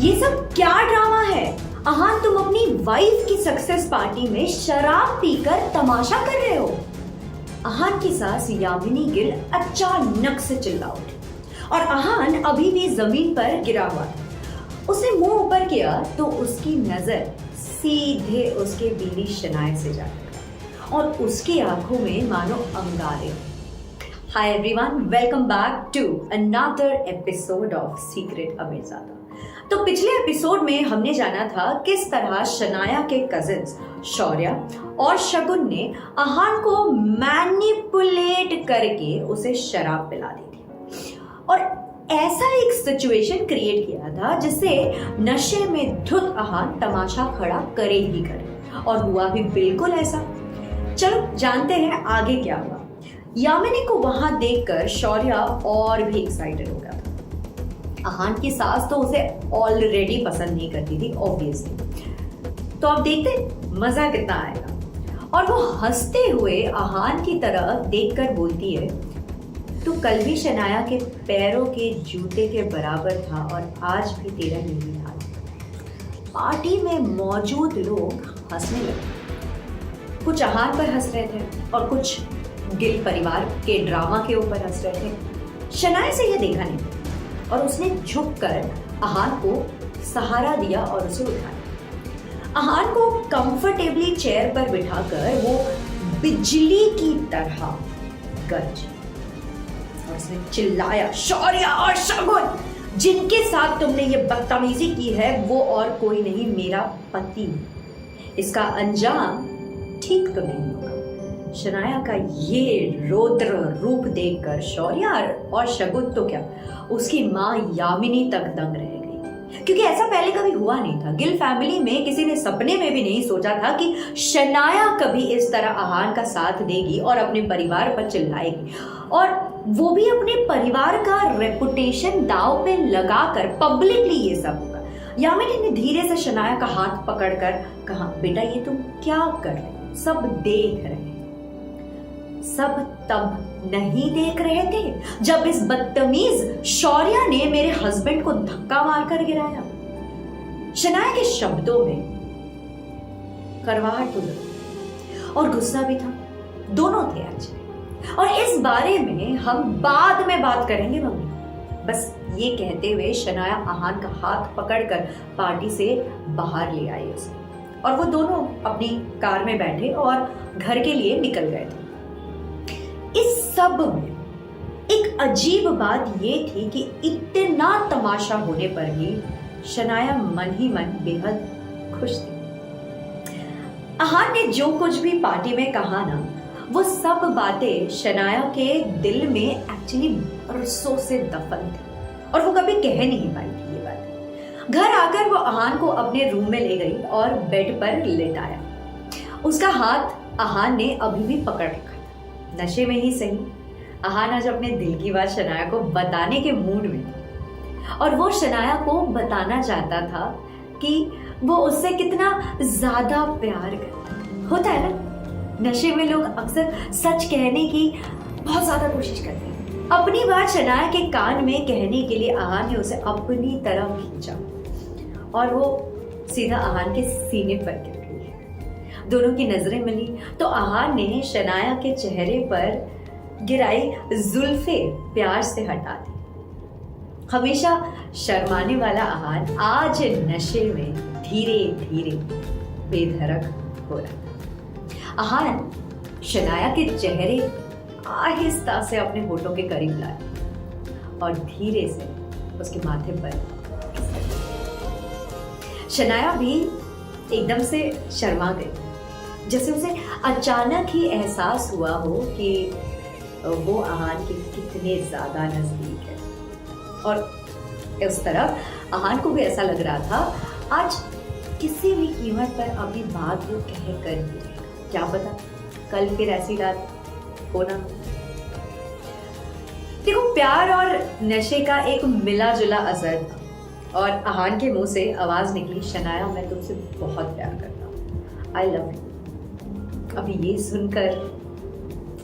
ये सब क्या ड्रामा है? अहान, तुम अपनी वाइफ की सक्सेस पार्टी में शराब पीकर तमाशा कर रहे हो। अहान की सास यामिनी गिल अचानक से चिल्ला उठी और अहान अभी भी जमीन पर गिरा हुआ था। उसने मुंह ऊपर किया तो उसकी नजर सीधे उसके बीवी शनाया से जा टकराई और उसकी आंखों में मानो अंगारे। Hi everyone, welcome back to another episode of secret अमीरजादा। तो पिछले एपिसोड में हमने जाना था किस तरह शनाया के कजिन्स शौर्या और शगुन ने अहान को मैनिपुलेट करके उसे शराब पिला दी थी और ऐसा एक सिचुएशन क्रिएट किया था जिससे नशे में धुत अहान तमाशा खड़ा करे ही करे, और हुआ भी बिल्कुल ऐसा। चलो जानते हैं आगे क्या हुआ। यामिनी को वहां देखकर शौर्या और भी एक्साइटेड हो गया था। अहान की सास तो उसे ऑलरेडी पसंद नहीं करती थी ऑब्वियसली। तो अब देखते मजा कितना आएगा। और वो हंसते हुए अहान की तरफ देखकर बोलती है, तू कल भी शनाया के पैरों के जूते के बराबर था और आज भी तेरा यही हाल। पार्टी में मौजूद लोग हंसने लगे। कुछ अहान पर हंस रहे थे और कुछ गिल परिवार के ड्रामा के ऊपर हंस रहे थे। शनाया से यह देखा नहीं और उसने झुककर अहान को सहारा दिया और उसे उठाया। अहान को कंफर्टेबली चेयर पर बिठाकर वो बिजली की तरह गरज और उसने चिल्लाया, शौर्या और शगुन, जिनके साथ तुमने ये बदतमीजी की है वो और कोई नहीं, मेरा पति। इसका अंजाम ठीक तो नहीं होगा। शनाया का ये रौद्र रूप देखकर शौर्या और शगुन तो क्या, उसकी माँ यामिनी तक दंग रह गई, क्योंकि ऐसा पहले कभी हुआ नहीं था। गिल फैमिली में किसी ने सपने में भी नहीं सोचा था कि शनाया कभी इस तरह अहान का साथ देगी और अपने परिवार पर चिल्लाएगी, और वो भी अपने परिवार का रेपुटेशन दांव पे लगाकर पब्लिकली ये सब होगा। यामिनी ने धीरे से शनाया का हाथ पकड़कर कहा, बेटा ये तुम क्या कर रहे हो? सब देख रहे हैं। सब तब नहीं देख रहे थे जब इस बदतमीज शौर्या ने मेरे हस्बैंड को धक्का मारकर गिराया। शनाया के शब्दों में करवाहट तो और गुस्सा भी था, दोनों थे एक्चुअली। और इस बारे में हम बाद में बात करेंगे मम्मी। बस ये कहते हुए शनाया अहान का हाथ पकड़कर पार्टी से बाहर ले आई उसे, और वो दोनों अपनी कार में बैठे और घर के लिए निकल गए थे। इस सब में एक अजीब बात ये थी कि इतना तमाशा होने पर भी शनाया मन ही मन बेहद खुश थी। अहान ने जो कुछ भी पार्टी में कहा ना, वो सब बातें शनाया के दिल में एक्चुअली बरसों से दफन थी और वो कभी कह नहीं पाई थी ये बात। घर आकर वो अहान को अपने रूम में ले गई और बेड पर लेटाया। उसका हाथ अहान ने अभी भी पकड़ रखा था। नशे में ही सही, अहान आज अपने दिल की बात शनाया को बताने के मूड में था और वो शनाया को बताना चाहता था कि वो उससे कितना ज्यादा प्यार करता होता है ना। नशे में लोग अक्सर सच कहने की बहुत ज्यादा कोशिश करते हैं। अपनी बात शनाया के कान में कहने के लिए अहान ने उसे अपनी तरफ खींचा और वो सीधा अहान के सीने पर गिर गई। दोनों की नजरें मिली तो अहान ने शनाया के चेहरे पर गिराई जुल्फे प्यार से हटा दी। हमेशा शर्माने वाला अहान आज नशे में धीरे धीरे बेधड़क हो रहा था। अहान शनाया के चेहरे आहिस्ता से अपने होठों के करीब लाया और धीरे से उसके माथे पर। शनाया भी एकदम से शर्मा गई, जैसे उसे अचानक ही एहसास हुआ हो कि वो अहान के कितने ज्यादा नजदीक है। और उस तरफ अहान को भी ऐसा लग रहा था आज किसी भी कीमत पर अभी बात वो कह कर ही रहेगा। क्या पता कल फिर ऐसी रात हो ना। देखो, प्यार और नशे का एक मिला जुला असर था और अहान के मुंह से आवाज निकली, शनाया मैं तुमसे बहुत प्यार करता हूँ, आई लव यू। अभी ये सुनकर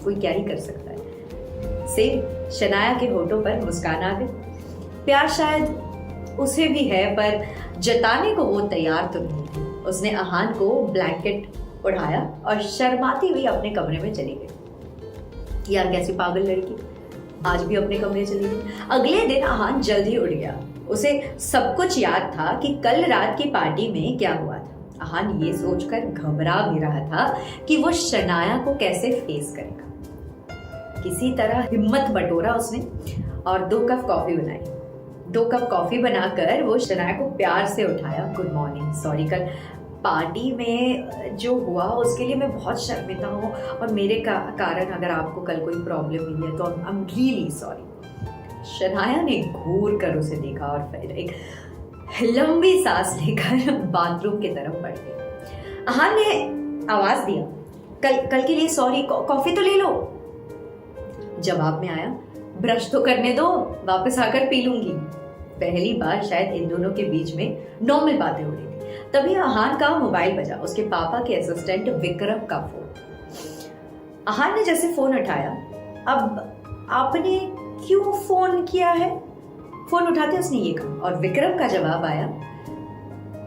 कोई क्या ही कर सकता है। सेम शनाया के होठों पर मुस्कान आ गई। प्यार शायद उसे भी है, पर जताने को वो तैयार तो नहीं थी। उसने अहान को ब्लैंकेट उठाया और शर्माती हुई अपने कमरे में चली गई। यार कैसी पागल लड़की, आज भी अपने कमरे चली गई। अगले दिन अहान जल्दी उठ गया। उसे सब कुछ याद था कि कल रात की पार्टी में क्या हुआ था। अहान ये सोचकर घबरा भी रहा था कि वो शनाया को कैसे फेस करेगा। किसी तरह हिम्मत बटोरा उसने और 2 कप कॉफी बनाई। 2 कप कॉफी बनाकर वो शनाया को प्यार से उठाया। गुड मॉर्निंग, सॉरी कल पार्टी में जो हुआ उसके लिए मैं बहुत शर्मिंदा हूँ और मेरे कारण अगर आपको कल कोई प्रॉब्लम हुई है तो I am really sorry. Shanaya ने घूर कर उसे देखा और फिर एक लंबी सांस लेकर बाथरूम की तरफ बढ़ गई। अहान ने आवाज दिया, कल के लिए सॉरी, कॉफी तो ले लो। जवाब में आया, ब्रश तो करने दो, वापस आकर पी लूंगी। पहली बार शायद इन दोनों के बीच में नॉर्मल बातें हो रही थी। तभी अहान का मोबाइल बजा, उसके पापा के असिस्टेंट विक्रम का फोन। अहान ने जैसे फोन उठाया, अब आपने क्यों फोन किया है? फोन उठाते उसने ये कहा और विक्रम का जवाब आया,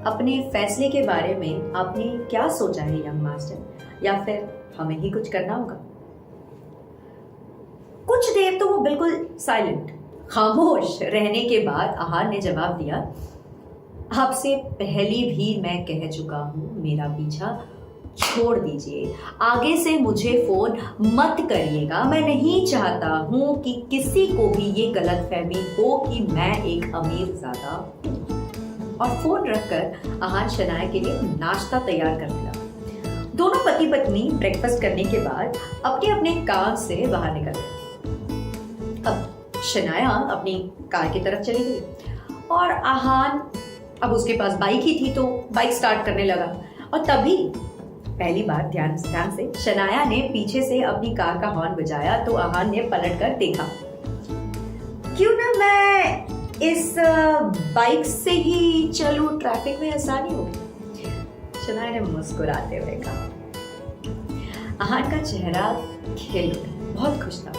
अपने फैसले के बारे में आपने क्या सोचा है यंग मास्टर, या फिर हमें ही कुछ करना होगा? कुछ देर तो वो बिल्कुल साइलेंट, खामोश रहने के बाद अहान ने जवाब दिया, आपसे पहले भी मैं कह चुका हूं, मेरा पीछा छोड़ दीजिए। आगे से मुझे फोन मत करिएगा। मैं नहीं चाहता हूं कि किसी को भी ये गलतफहमी हो कि मैं एक अमीर ज़ादा हूं। और फोन रखकर अहान शनाया के लिए नाश्ता तैयार करने लगा। दोनों पति पत्नी ब्रेकफास्ट करने के बाद अपने अपने काम से बाहर निकल गए। अब शनाया अपनी कार की तरफ चली गई और अहान, अब उसके पास बाइक ही थी तो बाइक स्टार्ट करने लगा। और तभी पहली बार ध्यान से शनाया ने पीछे से अपनी कार का हॉर्न बजाया तो अहान ने पलटकर देखा। क्यों ना मैं इस बाइक से ही चलूं, ट्रैफिक में आसानी होगी। शनाया ने मुस्कुराते हुए कहा। अहान का चेहरा खिल उठा, बहुत खुश था।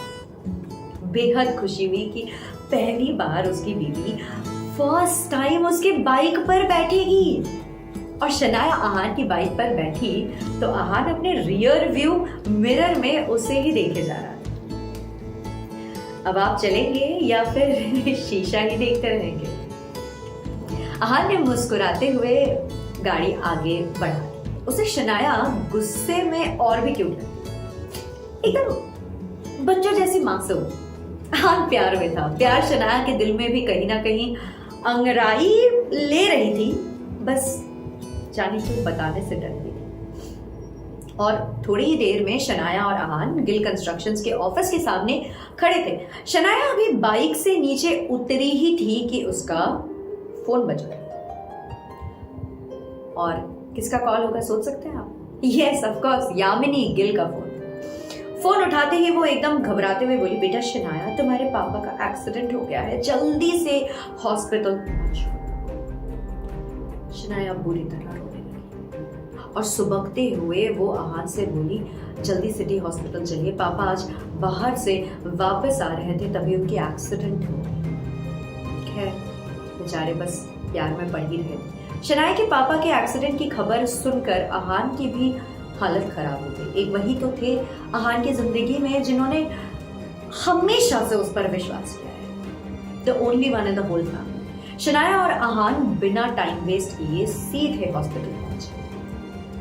बेहद खुशी हुई कि पहली बार उसकी बीवी फर्स्ट टाइम उसके बाइक पर बैठेगी। और शनाया अहान की बाइक पर बैठी तो अहान अपने रियर व्यू मिरर में उसे ही देखे जा रहा था। अब आप चलेंगे या फिर शीशा ही देखते रहेंगे? अहान ने मुस्कुराते हुए गाड़ी आगे बढ़ा दी। उसे शनाया गुस्से में और भी क्यूट लगी, एकदम बच्चों जैसी मासूम। अहान प्यार में था। प्यार शनाया के दिल में भी कहीं ना कहीं अंगड़ाई ले रही थी, बस जाने क्यों बताने से डर रही थी। और थोड़ी ही देर में शनाया और अहान गिल कंस्ट्रक्शंस के ऑफिस के सामने खड़े थे। शनाया अभी बाइक से नीचे उतरी ही थी कि उसका फोन बज गया। और किसका कॉल होगा सोच सकते हैं आप? Yes of course, Yamini Gill का फोन। फोन उठाते ही वो एकदम घबराते हुए बोली, बेटा शनाया, तुम्हारे पापा का एक्सीडेंट हो गया है, जल्दी से हॉस्पिटल पहुंचो। शनाया बुरी तरह रोने लगी और सुबकते हुए वो अहान से बोली, जल्दी सिटी हॉस्पिटल चलिए, पापा आज बाहर से वापस आ रहे थे तभी उनकी एक्सीडेंट हो गई। खैर बेचारे बस प्यार में पड़ ही रहे थे। शनाया के पापा के एक्सीडेंट की खबर सुनकर अहान की भी हालत खराब हो गई। एक वही तो थे अहान की जिंदगी में जिन्होंने हमेशा से उस पर विश्वास किया है, the only one in the whole family. Shanaya और अहान बिना टाइम वेस्ट किए सीधे हॉस्पिटल पहुंचे।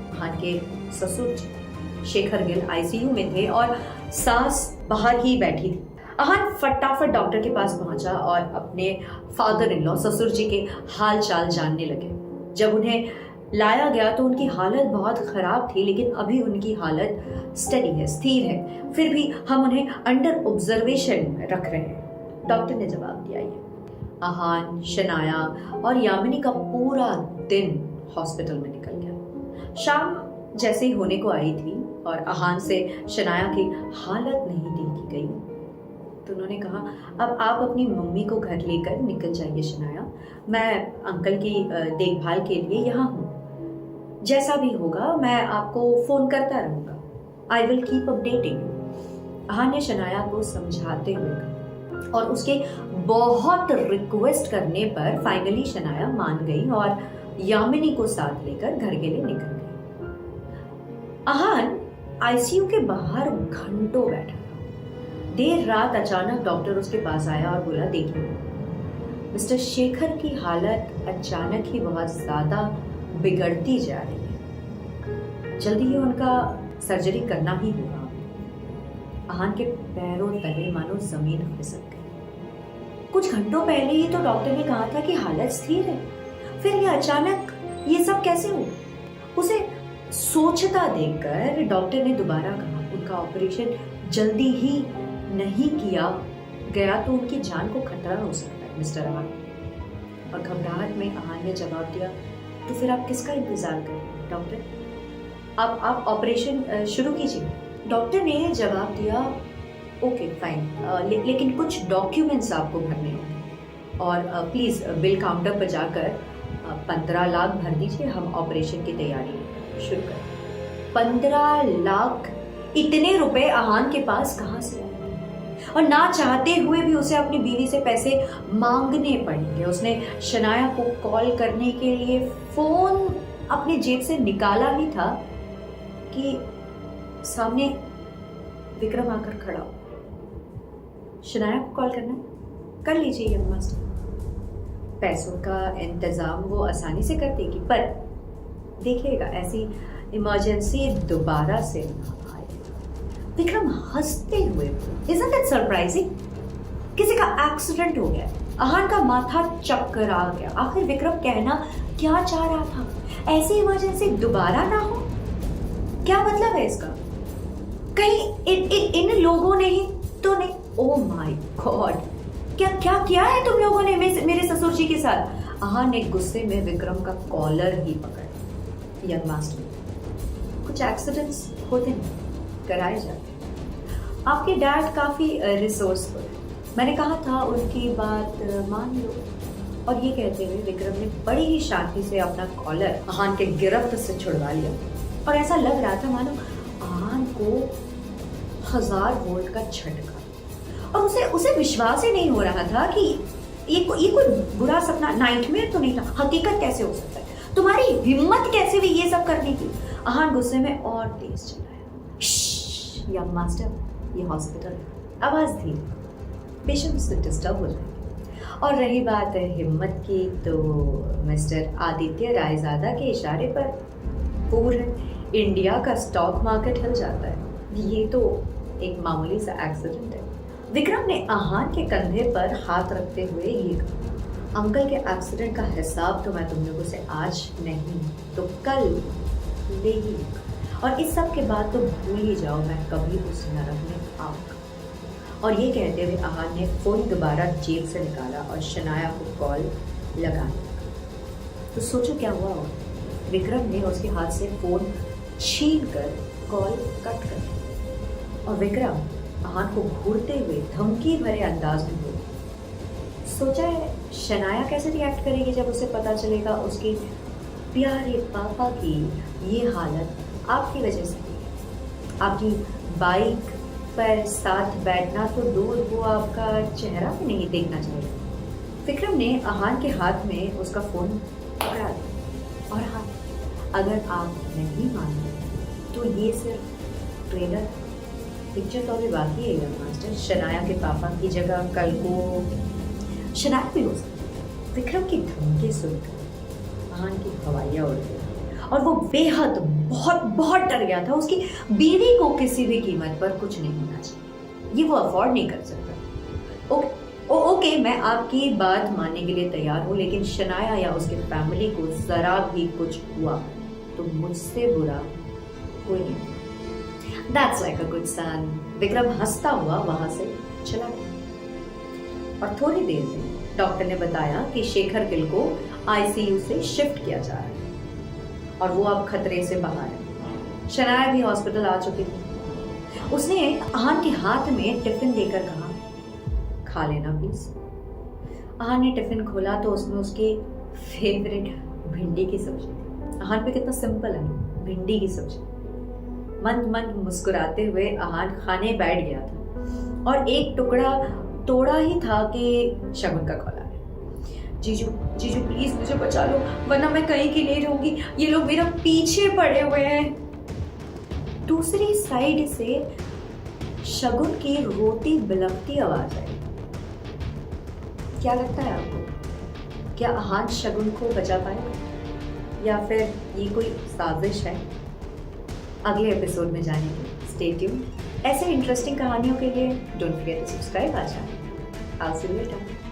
अहान के ससुर शेखर गिल आईसीयू में थे और सास बाहर ही बैठी थी। अहान फटाफट डॉक्टर के पास पहुंचा और अपने फादर इन लॉ ससुर जी के हाल चाल जानने लगे। जब उन्हें लाया गया तो उनकी हालत बहुत खराब थी, लेकिन अभी उनकी हालत स्टेडी है, स्थिर है। फिर भी हम उन्हें अंडर ऑब्जर्वेशन रख रहे हैं, डॉक्टर ने जवाब दिया। ये अहान, शनाया और यामिनी का पूरा दिन हॉस्पिटल में निकल गया। शाम जैसे ही होने को आई थी और अहान से शनाया की हालत नहीं देखी गई तो उन्होंने कहा, अब आप अपनी मम्मी को घर लेकर निकल जाइए शनाया, मैं अंकल की देखभाल के लिए यहाँ हूँ। जैसा भी होगा मैं आपको फोन करता रहूंगा। I will keep updating. Ahaan ने शनाया को समझाते हुए कहा। और उसके बहुत रिक्वेस्ट करने पर फाइनली शनाया मान गई और यामिनी को साथ लेकर घर के लिए निकल गई। अहान आईसीयू के बाहर घंटों बैठा था। देर रात अचानक डॉक्टर उसके पास आया और बोला, देखिए मिस्टर शेखर की हालत अचानक ही बहुत ज्यादा बिगड़ती जा रही है, जल्दी ही उनका सर्जरी करना ही होगा। अहान के पैरों तले मानो जमीन खिसक गई। कुछ घंटों पहले ही तो डॉक्टर ने कहा था कि हालत स्थिर है, फिर ये अचानक ये सब कैसे हुआ? उसे सोचता देखकर डॉक्टर ने दोबारा कहा, उनका ऑपरेशन जल्दी ही नहीं किया गया तो उनकी जान को खतरा हो सकता है मिस्टर अहान। और घबराहट में अहान ने जवाब दिया, तो फिर आप किसका इंतजार करें डॉक्टर? आप ऑपरेशन शुरू कीजिए। डॉक्टर ने जवाब दिया, ओके फाइन, लेकिन कुछ डॉक्यूमेंट्स आपको भरने होंगे और प्लीज़ बिल काउंटर पर जाकर 15 लाख भर दीजिए, हम ऑपरेशन की तैयारी शुरू करें। 15 लाख, इतने रुपए अहान के पास कहाँ से आए? और ना चाहते हुए भी उसे अपनी बीवी से पैसे मांगने पड़ेंगे। उसने शनाया को कॉल करने के लिए फोन अपनी जेब से निकाला ही था कि सामने विक्रम आकर खड़ा हो। शनाया को कॉल करना है, कर लीजिए यंग मास्टर, पैसों का इंतजाम वो आसानी से कर देगी, पर देखिएगा ऐसी इमरजेंसी दोबारा से ना आए। विक्रम हंसते हुए, Isn't it surprising? किसी का एक्सीडेंट हो गया, अहान का माथा चक्कर आ गया। आखिर विक्रम कहना क्या चाह रहा था? ऐसी इमरजेंसी दोबारा ना हो, क्या मतलब है इसका? कहीं इन लोगों ने ही तो नहीं? ओह माय गॉड, क्या किया है तुम लोगों ने मेरे ससुर जी के साथ? अहान ने गुस्से में विक्रम का कॉलर ही पकड़ा। यंग मास्टर, कुछ एक्सीडेंट्स होते हैं, कराए जाते। आपके डैड काफी रिसोर्सफुल, मैंने कहा था उनकी बात मान लो। और ये कहते हुए विक्रम ने बड़ी ही शांति से अपना कॉलर अहान के गिरफ्त से छुड़वा लिया और ऐसा लग रहा था मानो अहान को 1000 वोल्ट का झटका। और उसे विश्वास ही नहीं हो रहा था कि ये कोई बुरा सपना, नाइटमेयर तो नहीं था, हकीकत कैसे हो सकता है? तुम्हारी हिम्मत कैसे हुई ये सब करने की? अहान गुस्से में और तेज चिल्लाया, यंग मास्टर, ये हॉस्पिटल, आवाज थी, पेशेंट से डिस्टर्ब हो जाएगी। और रही बात हिम्मत की, तो मिस्टर आदित्य रायजादा के इशारे पर पूरे इंडिया का स्टॉक मार्केट हिल जाता है। ये तो एक मामूली सा एक्सीडेंट है। विक्रम ने अहान के कंधे पर हाथ रखते हुए ये कहा, अंकल के एक्सीडेंट का हिसाब तो मैं तुम लोगों से आज नहीं तो कल ले ही लूंगा, और इस सब के बाद तो भूल ही जाओ मैं कभी उस नरक में आऊंगा। और ये कहते हुए अहान ने फोन दोबारा जेब से निकाला और शनाया को कॉल लगाने लगा। तो सोचो क्या हुआ होगा? विक्रम ने उसके हाथ से फोन छीन कर कॉल कट कर दिया और विक्रम अहान को घूरते हुए धमकी भरे अंदाज में बोला, सोचा है शनाया कैसे रिएक्ट करेगी जब उसे पता चलेगा उसके प्यारे पापा की ये हालत आपकी वजह से हुई। आपकी बाइक पर साथ बैठना तो दूर हो, आपका चेहरा भी नहीं देखना चाहिए। विक्रम ने अहान के हाथ में उसका फोन पकड़ा दिया और हाँ, अगर आप नहीं मानते तो ये सिर्फ ट्रेलर, पिक्चर तो अभी बाकी है यंग मास्टर। शनाया के पापा की जगह कल को शनाया भी हो सकती। विक्रम की धमकी सुनकर अहान की हवाइयाँ उड़ गई और वो बेहद बहुत डर गया था। उसकी बीवी को किसी भी कीमत पर कुछ नहीं होना चाहिए, ये वो अफोर्ड नहीं कर सकता। ओके, मैं आपकी बात मानने के लिए तैयार हूँ, लेकिन शनाया या उसके फैमिली को जरा भी कुछ हुआ तो मुझसे बुरा कोई नहीं। That's like a good son. Vikram हंसता हुआ वहां से चला गया और थोड़ी देर में डॉक्टर ने बताया कि शेखर गिल को आईसीयू से शिफ्ट किया जा रहा है और वो अब खतरे से बाहर है। शनाया भी हॉस्पिटल आ चुकी थी। उसने अहान के हाथ में टिफिन देकर कहा, खा लेना प्लीज। अहान ने टिफिन खोला तो उसमें उसकी फेवरेट भिंडी की सब्जी थी। अहान पे कितना सिंपल है, भिंडी की सब्जी। मंद मंद मुस्कुराते हुए अहान खाने बैठ गया था और एक टुकड़ा तोड़ा ही था कि शगुन का कॉल आया। जीजू जीजू प्लीज मुझे बचा लो, वरना मैं कहीं की नहीं रहूंगी, ये लोग मेरा पीछे पड़े हुए हैं। दूसरी साइड से शगुन की रोती बिलखती आवाज आई। क्या लगता है आपको, क्या अहान शगुन को बचा पाएगा या फिर ये कोई साजिश है? अगले एपिसोड में जानेंगे। Stay tuned. ऐसे इंटरेस्टिंग कहानियों के लिए don't forget to subscribe our channel. I'll see you later.